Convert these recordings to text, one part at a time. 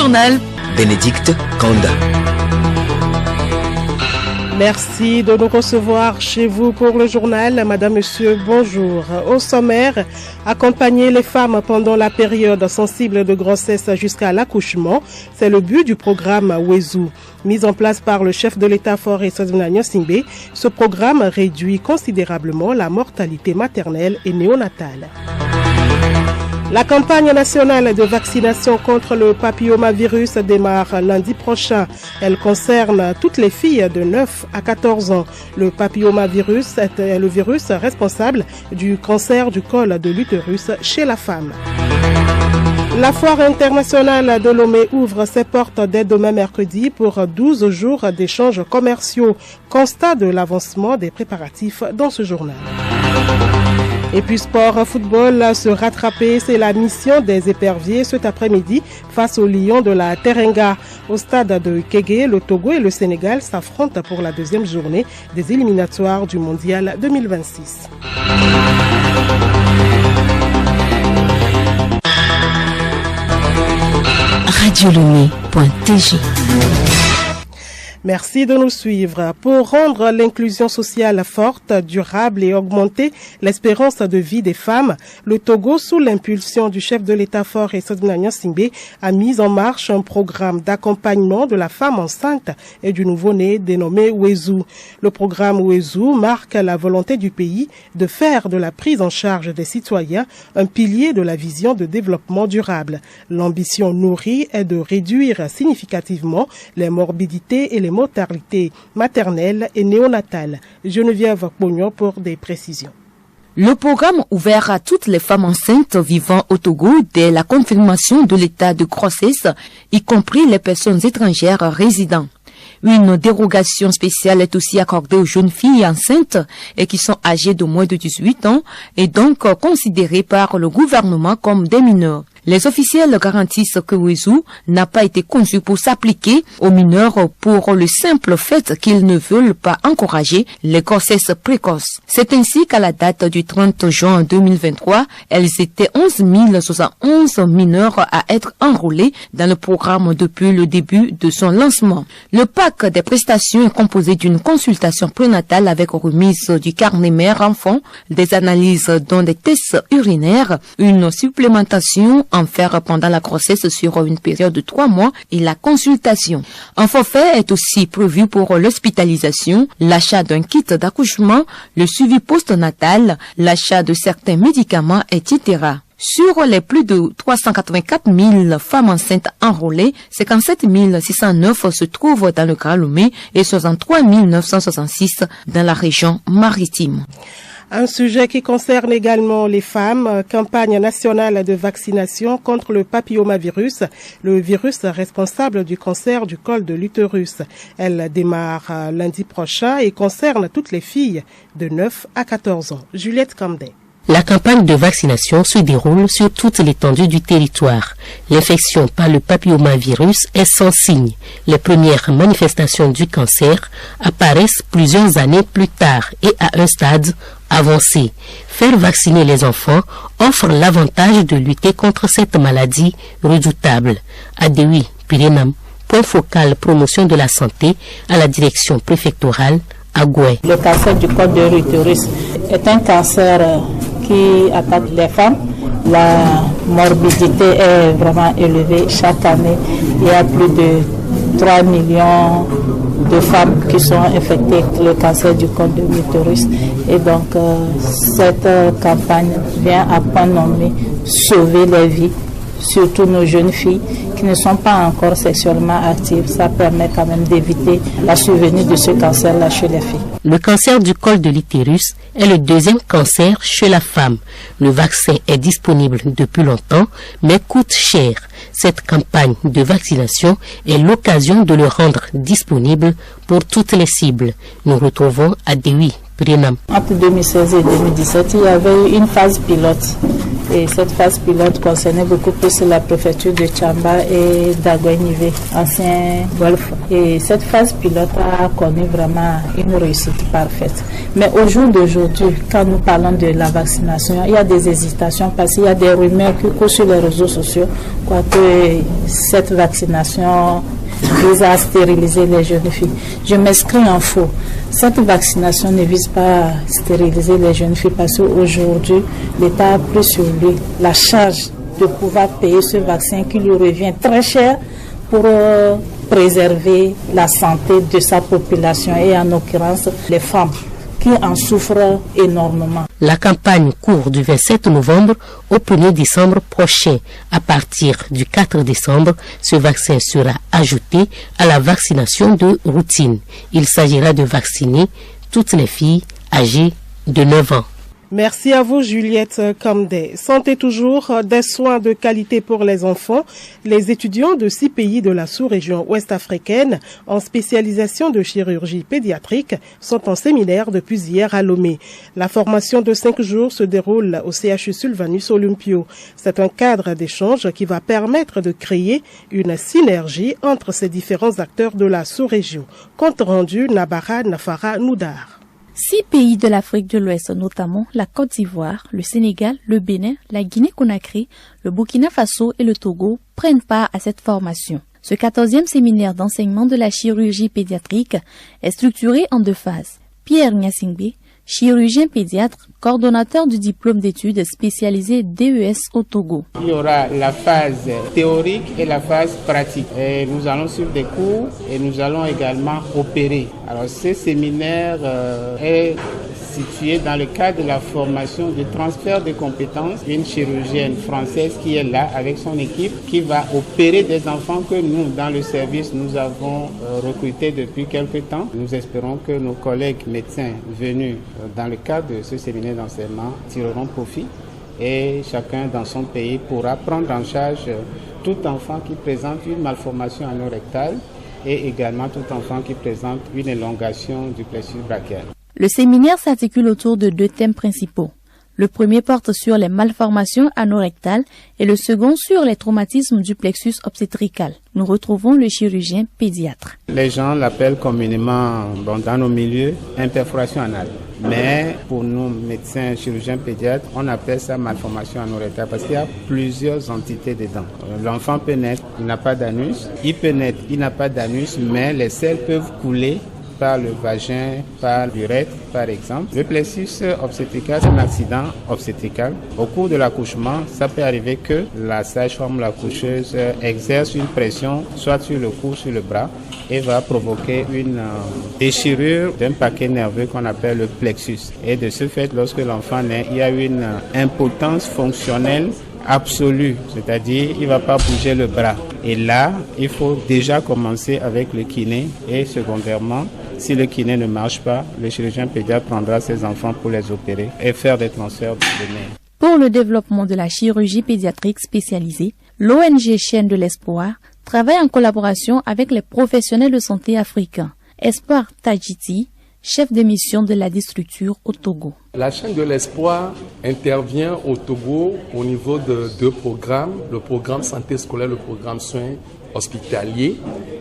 journal. Bénédicte Kanda. Merci de nous recevoir chez vous pour le journal. Madame, Monsieur, bonjour. Au sommaire, accompagner les femmes pendant la période sensible de grossesse jusqu'à l'accouchement, c'est le but du programme Wezu. Mis en place par le chef de l'État Faure Eswazina Nyong'Singbe, ce programme réduit considérablement la mortalité maternelle et néonatale. La campagne nationale de vaccination contre le papillomavirus démarre lundi prochain. Elle concerne toutes les filles de 9 à 14 ans. Le papillomavirus est le virus responsable du cancer du col de l'utérus chez la femme. La foire internationale de Lomé ouvre ses portes dès demain mercredi pour 12 jours d'échanges commerciaux. Constat de l'avancement des préparatifs dans ce journal. Et puis sport, football, se rattraper, c'est la mission des éperviers cet après-midi face aux Lions de la Teranga. Au stade de Kégué, le Togo et le Sénégal s'affrontent pour la deuxième journée des éliminatoires du Mondial 2026. Radiolomé.tg. Merci de nous suivre. Pour rendre l'inclusion sociale forte, durable et augmenter l'espérance de vie des femmes, le Togo, sous l'impulsion du chef de l'État Faure Eswazina Nyong'Singbe, a mis en marche un programme d'accompagnement de la femme enceinte et du nouveau-né dénommé Wezu. Le programme Wezu marque la volonté du pays de faire de la prise en charge des citoyens un pilier de la vision de développement durable. L'ambition nourrie est de réduire significativement les morbidités et les mortalité maternelle et néonatale. Geneviève Pognon pour des précisions. Le programme ouvert à toutes les femmes enceintes vivant au Togo dès la confirmation de l'état de grossesse, y compris les personnes étrangères résidant. Une dérogation spéciale est aussi accordée aux jeunes filles enceintes et qui sont âgées de moins de 18 ans et donc considérées par le gouvernement comme des mineurs. Les officiels garantissent que Wezu n'a pas été conçu pour s'appliquer aux mineurs pour le simple fait qu'ils ne veulent pas encourager les grossesses précoces. C'est ainsi qu'à la date du 30 juin 2023, elles étaient 11 071 mineurs à être enrôlés dans le programme depuis le début de son lancement. Le pack des prestations est composé d'une consultation prénatale avec remise du carnet mère-enfant, des analyses dont des tests urinaires, une supplémentation en faire pendant la grossesse sur une période de 3 mois et la consultation. Un forfait est aussi prévu pour l'hospitalisation, l'achat d'un kit d'accouchement, le suivi postnatal, l'achat de certains médicaments, etc. Sur les plus de 384 000 femmes enceintes enrôlées, 57 609 se trouvent dans le Grand Lomé et 63 966 dans la région maritime. Un sujet qui concerne également les femmes, campagne nationale de vaccination contre le papillomavirus, le virus responsable du cancer du col de l'utérus. Elle démarre lundi prochain et concerne toutes les filles de 9 à 14 ans. Juliette Camdet. La campagne de vaccination se déroule sur toute l'étendue du territoire. L'infection par le papillomavirus est sans signe. Les premières manifestations du cancer apparaissent plusieurs années plus tard et à un stade avancé. Faire vacciner les enfants offre l'avantage de lutter contre cette maladie redoutable. Adewi Pirenam, point focal promotion de la santé à la direction préfectorale à Goué. Le cancer du col de l'utérus est un cancer qui attaque les femmes. La morbidité est vraiment élevée. Chaque année, il y a plus de 3 millions de femmes qui sont infectées par le cancer du col de l'utérus. Et donc, cette campagne vient à point nommé sauver les vies, surtout nos jeunes filles qui ne sont pas encore sexuellement actives. Ça permet quand même d'éviter la survenue de ce cancer-là chez les filles. Le cancer du col de l'utérus est le deuxième cancer chez la femme. Le vaccin est disponible depuis longtemps, mais coûte cher. Cette campagne de vaccination est l'occasion de le rendre disponible pour toutes les cibles. Nous retrouvons Adewi Prenam. Entre 2016 et 2017, il y avait eu une phase pilote Et cette phase pilote concernait beaucoup plus la préfecture de Tchamba et d'Aguenivé, ancien Golfe. Et cette phase pilote a connu vraiment une réussite parfaite. Mais au jour d'aujourd'hui, quand nous parlons de la vaccination, il y a des hésitations parce qu'il y a des rumeurs qui courent sur les réseaux sociaux, que cette vaccination vise à stériliser les jeunes filles. Je m'inscris en faux. Cette vaccination ne vise pas à stériliser les jeunes filles parce qu'aujourd'hui, l'État a pris sur lui la charge de pouvoir payer ce vaccin qui lui revient très cher pour préserver la santé de sa population et en l'occurrence les femmes qui en souffrent énormément. La campagne court du 27 novembre au 1er décembre prochain. À partir du 4 décembre, ce vaccin sera ajouté à la vaccination de routine. Il s'agira de vacciner toutes les filles âgées de 9 ans. Merci à vous, Juliette Kamdé. Santé toujours, des soins de qualité pour les enfants. Les étudiants de 6 pays de la sous-région ouest-africaine en spécialisation de chirurgie pédiatrique sont en séminaire depuis hier à Lomé. La formation de 5 jours se déroule au CHU Sylvanus Olympio. C'est un cadre d'échange qui va permettre de créer une synergie entre ces différents acteurs de la sous-région. Compte rendu Nabara Nafara Noudar. 6 pays de l'Afrique de l'Ouest, notamment la Côte d'Ivoire, le Sénégal, le Bénin, la Guinée-Conakry, le Burkina Faso et le Togo, prennent part à cette formation. Ce 14e séminaire d'enseignement de la chirurgie pédiatrique est structuré en 2 phases. Pierre Nyasingbe, chirurgien pédiatre, coordonnateur du diplôme d'études spécialisé DES au Togo. Il y aura la phase théorique et la phase pratique. Et nous allons suivre des cours et nous allons également opérer. Alors ce séminaire est situé dans le cadre de la formation de transfert de compétences d'une chirurgienne française qui est là avec son équipe qui va opérer des enfants que nous, dans le service, nous avons recrutés depuis quelques temps. Nous espérons que nos collègues médecins venus dans le cadre de ce séminaire d'enseignement tireront profit et chacun dans son pays pourra prendre en charge tout enfant qui présente une malformation anorectale et également tout enfant qui présente une élongation du plexus brachial. Le séminaire s'articule autour de 2 thèmes principaux. Le premier porte sur les malformations anorectales et le second sur les traumatismes du plexus obstétrical. Nous retrouvons le chirurgien pédiatre. Les gens l'appellent communément dans nos milieux imperforation anale. Mais pour nous, médecins, chirurgiens pédiatres, on appelle ça malformation anorectale parce qu'il y a plusieurs entités dedans. L'enfant peut naître, il n'a pas d'anus. Il peut naître, il n'a pas d'anus, mais les selles peuvent couler par le vagin, par l'urètre, par exemple. Le plexus obstétrical, c'est un accident obstétrical. Au cours de l'accouchement, ça peut arriver que la sage-femme, la coucheuse, exerce une pression, soit sur le cou, sur le bras, et va provoquer une déchirure d'un paquet nerveux qu'on appelle le plexus. Et de ce fait, lorsque l'enfant naît, il y a une impotence fonctionnelle absolue, c'est-à-dire il ne va pas bouger le bras. Et là, il faut déjà commencer avec le kiné et secondairement, si le kiné ne marche pas, le chirurgien pédiatre prendra ses enfants pour les opérer et faire des transferts de nerfs. Pour le développement de la chirurgie pédiatrique spécialisée, l'ONG Chaîne de l'Espoir travaille en collaboration avec les professionnels de santé africains. Espoir Tadjiti, chef de mission de la structure au Togo. La chaîne de l'espoir intervient au Togo au niveau de 2 programmes, le programme santé scolaire, le programme soins hospitaliers.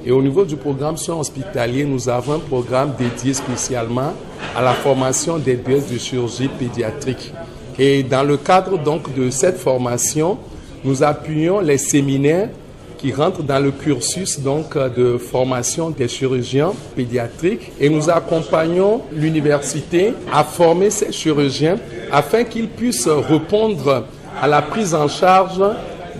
Et au niveau du programme soins hospitaliers, nous avons un programme dédié spécialement à la formation des DES de chirurgie pédiatrique. Et dans le cadre donc de cette formation, nous appuyons les séminaires qui rentrent dans le cursus donc de formation des chirurgiens pédiatriques et nous accompagnons l'université à former ces chirurgiens afin qu'ils puissent répondre à la prise en charge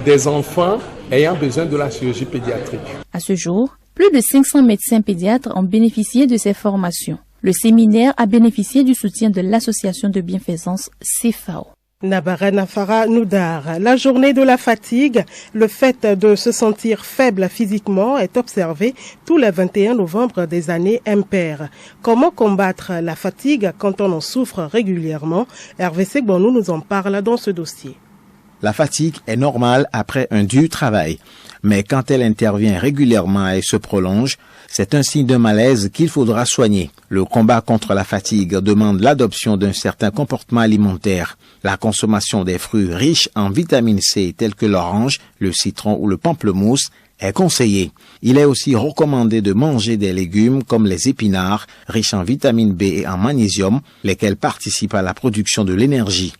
des enfants ayant besoin de la chirurgie pédiatrique. À ce jour, plus de 500 médecins pédiatres ont bénéficié de ces formations. Le séminaire a bénéficié du soutien de l'association de bienfaisance CFAO. Nabara Nafara Noudar. La journée de la fatigue, le fait de se sentir faible physiquement est observé tous les 21 novembre des années impaires. Comment combattre la fatigue quand on en souffre régulièrement? Hervé Segbonou nous en parle dans ce dossier. La fatigue est normale après un dur travail, mais quand elle intervient régulièrement et se prolonge, c'est un signe de malaise qu'il faudra soigner. Le combat contre la fatigue demande l'adoption d'un certain comportement alimentaire. La consommation des fruits riches en vitamine C tels que l'orange, le citron ou le pamplemousse est conseillée. Il est aussi recommandé de manger des légumes comme les épinards, riches en vitamine B et en magnésium, lesquels participent à la production de l'énergie.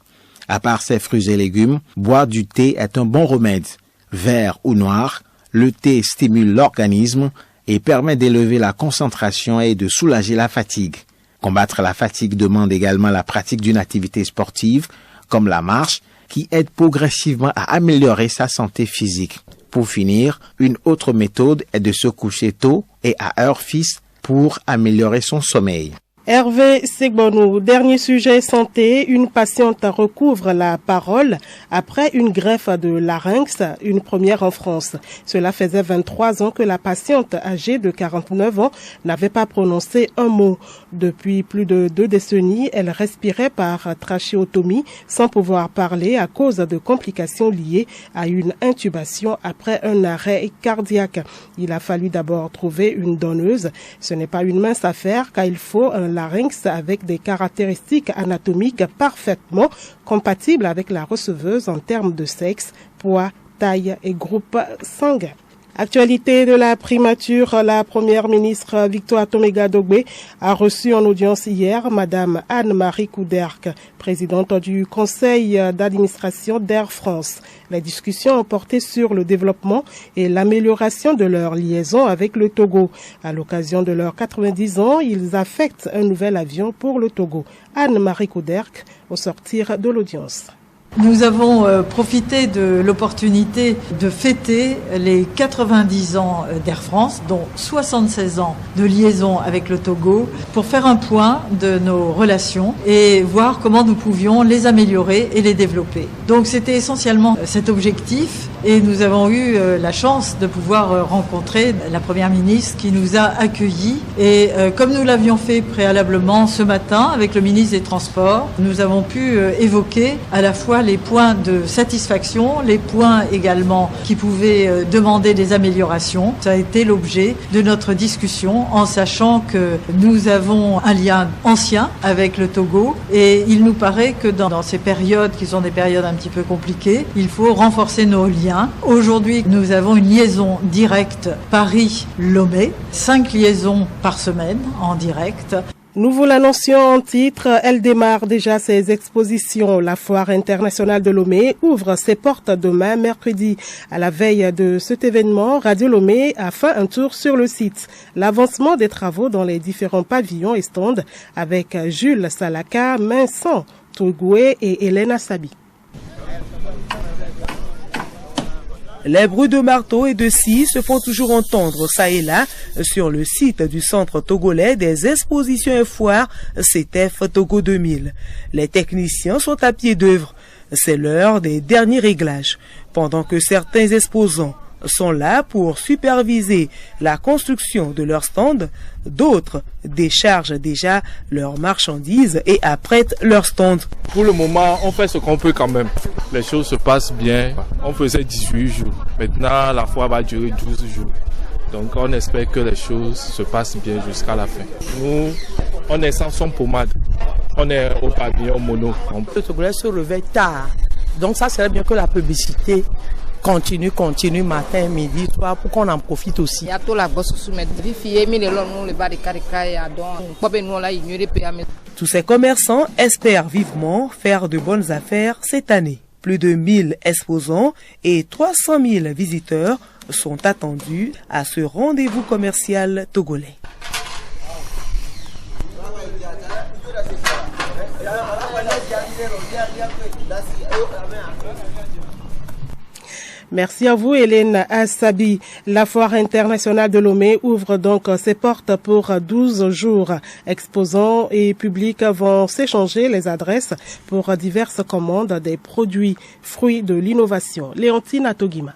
À part ces fruits et légumes, boire du thé est un bon remède. Vert ou noir, le thé stimule l'organisme et permet d'élever la concentration et de soulager la fatigue. Combattre la fatigue demande également la pratique d'une activité sportive, comme la marche, qui aide progressivement à améliorer sa santé physique. Pour finir, une autre méthode est de se coucher tôt et à heure fixe pour améliorer son sommeil. Hervé Segbonou, dernier sujet santé, une patiente recouvre la parole après une greffe de larynx, une première en France. Cela faisait 23 ans que la patiente âgée de 49 ans n'avait pas prononcé un mot. Depuis plus de 2 décennies, elle respirait par trachéotomie sans pouvoir parler à cause de complications liées à une intubation après un arrêt cardiaque. Il a fallu d'abord trouver une donneuse. Ce n'est pas une mince affaire car il faut un larynx avec des caractéristiques anatomiques parfaitement compatibles avec la receveuse en termes de sexe, poids, taille et groupe sanguin. Actualité de la primature, la première ministre Victoire Toméga-Dogbe a reçu en audience hier Madame Anne-Marie Couderc, présidente du conseil d'administration d'Air France. Les discussions ont porté sur le développement et l'amélioration de leur liaison avec le Togo. À l'occasion de leurs 90 ans, ils affectent un nouvel avion pour le Togo. Anne-Marie Couderc au sortir de l'audience. Nous avons profité de l'opportunité de fêter les 90 ans d'Air France, dont 76 ans de liaison avec le Togo, pour faire un point de nos relations et voir comment nous pouvions les améliorer et les développer. Donc c'était essentiellement cet objectif et nous avons eu la chance de pouvoir rencontrer la Première ministre qui nous a accueillis. Et comme nous l'avions fait préalablement ce matin avec le ministre des Transports, nous avons pu évoquer à la fois les points de satisfaction, les points également qui pouvaient demander des améliorations. Ça a été l'objet de notre discussion en sachant que nous avons un lien ancien avec le Togo et il nous paraît que dans ces périodes qui sont des périodes un petit peu compliquées, il faut renforcer nos liens. Aujourd'hui, nous avons une liaison directe Paris-Lomé, 5 liaisons par semaine en direct. Nous vous l'annoncions en titre, elle démarre déjà ses expositions. La Foire internationale de Lomé ouvre ses portes demain, mercredi. À la veille de cet événement, Radio Lomé a fait un tour sur le site. L'avancement des travaux dans les différents pavillons et stands avec Jules Salaka, Vincent Tougoué et Hélène Assabi. Les bruits de marteau et de scie se font toujours entendre ça et là sur le site du Centre togolais des expositions et foires CETEF Togo 2000. Les techniciens sont à pied d'œuvre. C'est l'heure des derniers réglages. Pendant que certains exposants sont là pour superviser la construction de leur stand, d'autres déchargent déjà leurs marchandises et apprêtent leur stand. Pour le moment, on fait ce qu'on peut quand même. Les choses se passent bien. On faisait 18 jours. Maintenant, la foire va durer 12 jours. Donc, on espère que les choses se passent bien jusqu'à la fin. Nous, on est sans son pommade. On est au pavillon mono. Le Togolais se réveille tard. Donc, ça serait bien que la publicité continue matin, midi, soir pour qu'on en profite aussi. Tous ces commerçants espèrent vivement faire de bonnes affaires cette année. Plus de 1000 exposants et 300 000 visiteurs sont attendus à ce rendez-vous commercial togolais. Merci à vous, Hélène Assabi. La Foire internationale de Lomé ouvre donc ses portes pour 12 jours. Exposants et publics vont s'échanger les adresses pour diverses commandes des produits fruits de l'innovation. Léontine Atogima.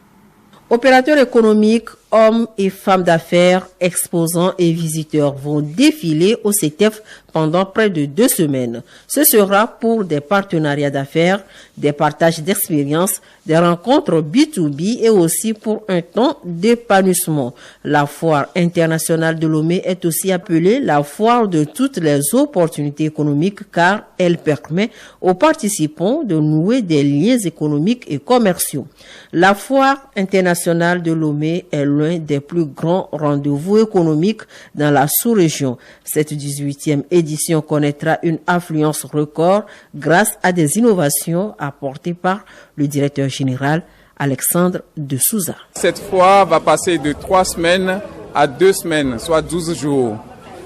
Opérateurs économiques, hommes et femmes d'affaires, exposants et visiteurs vont défiler au CETEF pendant près de 2 semaines. Ce sera pour des partenariats d'affaires, des partages d'expériences, des rencontres B2B et aussi pour un temps d'épanouissement. La foire internationale de Lomé est aussi appelée la foire de toutes les opportunités économiques car elle permet aux participants de nouer des liens économiques et commerciaux. La foire internationale de Lomé est l'un des plus grands rendez-vous économiques dans la sous-région. Cette 18e édition connaîtra une affluence record grâce à des innovations apportées par le directeur général Alexandre de Souza. Cette foire va passer de 3 semaines à 2 semaines, soit 12 jours.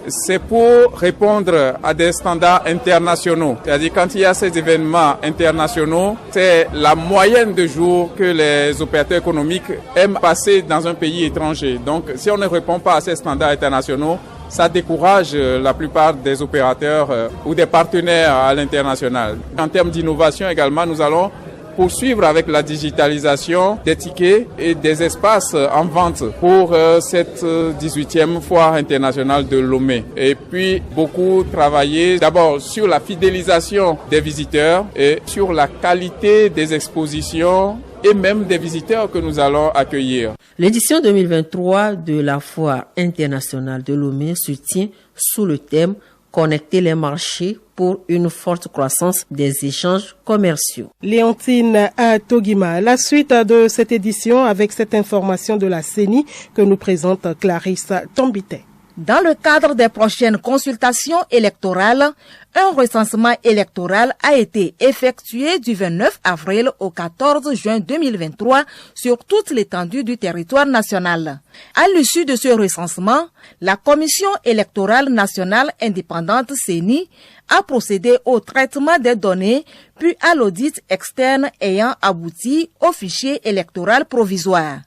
C'est pour répondre à des standards internationaux. C'est-à-dire quand il y a ces événements internationaux, c'est la moyenne de jours que les opérateurs économiques aiment passer dans un pays étranger. Donc si on ne répond pas à ces standards internationaux, ça décourage la plupart des opérateurs ou des partenaires à l'international. En termes d'innovation également, nous allons poursuivre avec la digitalisation des tickets et des espaces en vente pour cette 18e foire internationale de Lomé. Et puis beaucoup travailler d'abord sur la fidélisation des visiteurs et sur la qualité des expositions et même des visiteurs que nous allons accueillir. L'édition 2023 de la foire internationale de Lomé se tient sous le thème Connecter les marchés pour une forte croissance des échanges commerciaux. Léontine Togima, la suite de cette édition avec cette information de la CENI que nous présente Clarisse Tambité. Dans le cadre des prochaines consultations électorales, un recensement électoral a été effectué du 29 avril au 14 juin 2023 sur toute l'étendue du territoire national. À l'issue de ce recensement, la Commission électorale nationale indépendante CENI a procédé au traitement des données puis à l'audit externe ayant abouti au fichier électoral provisoire.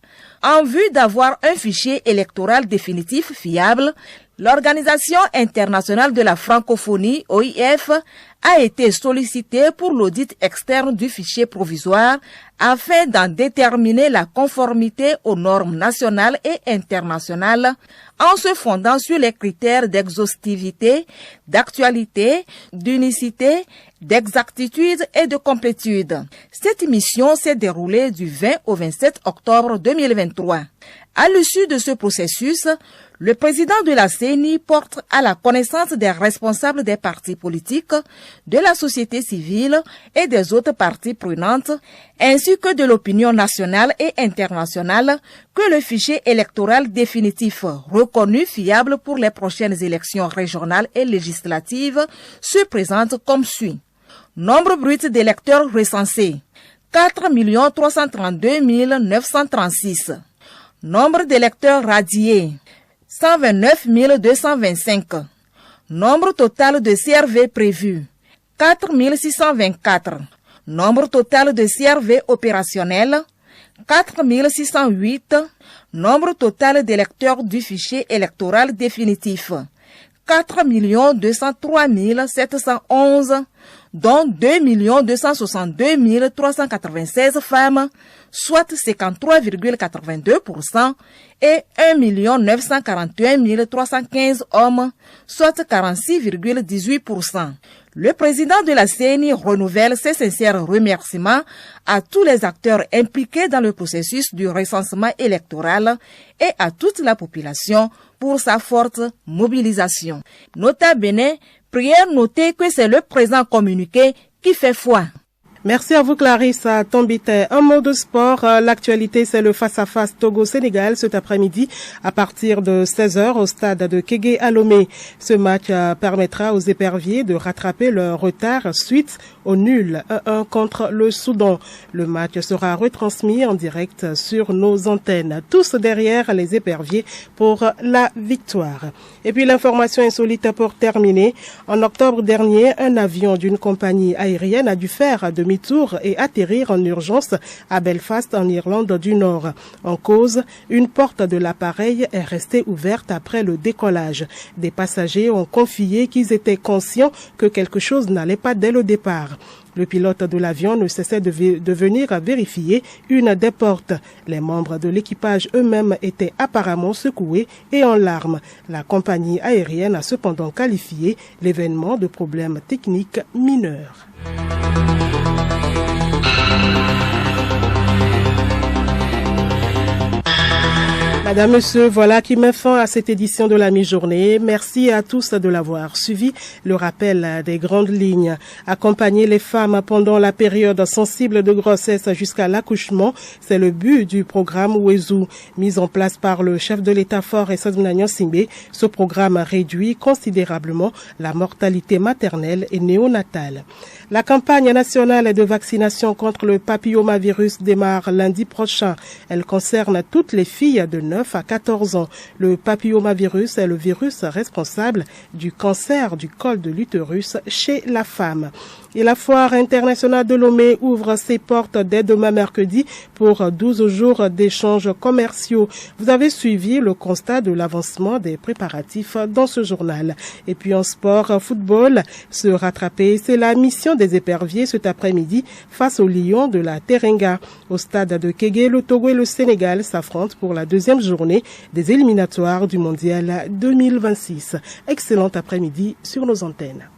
En vue d'avoir un fichier électoral définitif fiable, l'Organisation internationale de la francophonie, OIF, a été sollicitée pour l'audit externe du fichier provisoire afin d'en déterminer la conformité aux normes nationales et internationales en se fondant sur les critères d'exhaustivité, d'actualité, d'unicité, d'exactitude et de complétude. Cette mission s'est déroulée du 20 au 27 octobre 2023. À l'issue de ce processus, le président de la CENI porte à la connaissance des responsables des partis politiques, de la société civile et des autres parties prenantes, ainsi que de l'opinion nationale et internationale, que le fichier électoral définitif reconnu fiable pour les prochaines élections régionales et législatives se présente comme suit. Nombre brut d'électeurs recensés, 4 332 936. Nombre d'électeurs radiés, 129 225. Nombre total de CRV prévus, 4 624. Nombre total de CRV opérationnels, 4 608. Nombre total d'électeurs du fichier électoral définitif, 4 203 711, dont 2 262 396 femmes, soit 53,82%, et 1 941 315 hommes, soit 46,18%. Le président de la CENI renouvelle ses sincères remerciements à tous les acteurs impliqués dans le processus du recensement électoral et à toute la population pour sa forte mobilisation. Nota bene, prière notée que c'est le présent communiqué qui fait foi. Merci à vous Clarisse Tambité. Un mot de sport, l'actualité c'est le face-à-face Togo-Sénégal cet après-midi à partir de 16h au stade de Kégué à Lomé. Ce match permettra aux éperviers de rattraper leur retard suite au nul 1-1 contre le Soudan. Le match sera retransmis en direct sur nos antennes, tous derrière les éperviers pour la victoire. Et puis l'information insolite pour terminer. En octobre dernier, un avion d'une compagnie aérienne a dû faire demi-tour et atterrir en urgence à Belfast en Irlande du Nord. En cause, une porte de l'appareil est restée ouverte après le décollage. Des passagers ont confié qu'ils étaient conscients que quelque chose n'allait pas dès le départ. Le pilote de l'avion ne cessait de venir vérifier une des portes. Les membres de l'équipage eux-mêmes étaient apparemment secoués et en larmes. La compagnie aérienne a cependant qualifié l'événement de problème technique mineur. Madame, Monsieur, voilà qui met fin à cette édition de la mi-journée. Merci à tous de l'avoir suivi. Le rappel des grandes lignes. Accompagner les femmes pendant la période sensible de grossesse jusqu'à l'accouchement, c'est le but du programme Wezu, mis en place par le chef de l'État Faure Essaouna Gnassingbé. Ce programme réduit considérablement la mortalité maternelle et néonatale. La campagne nationale de vaccination contre le papillomavirus démarre lundi prochain. Elle concerne toutes les filles de 9 à 14 ans. Le papillomavirus est le virus responsable du cancer du col de l'utérus chez la femme. Et la foire internationale de Lomé ouvre ses portes dès demain mercredi pour 12 jours d'échanges commerciaux. Vous avez suivi le constat de l'avancement des préparatifs dans ce journal. Et puis en sport, football, se rattraper, c'est la mission des éperviers cet après-midi face aux Lions de la Teranga. Au stade de Kégué, le Togo et le Sénégal s'affrontent pour la deuxième journée des éliminatoires du Mondial 2026. Excellent après-midi sur nos antennes.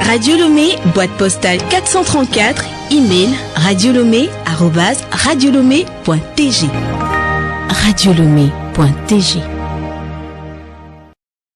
Radio Lomé, boîte postale 434, email radiolomé@radiolomé.tg. radiolomé.tg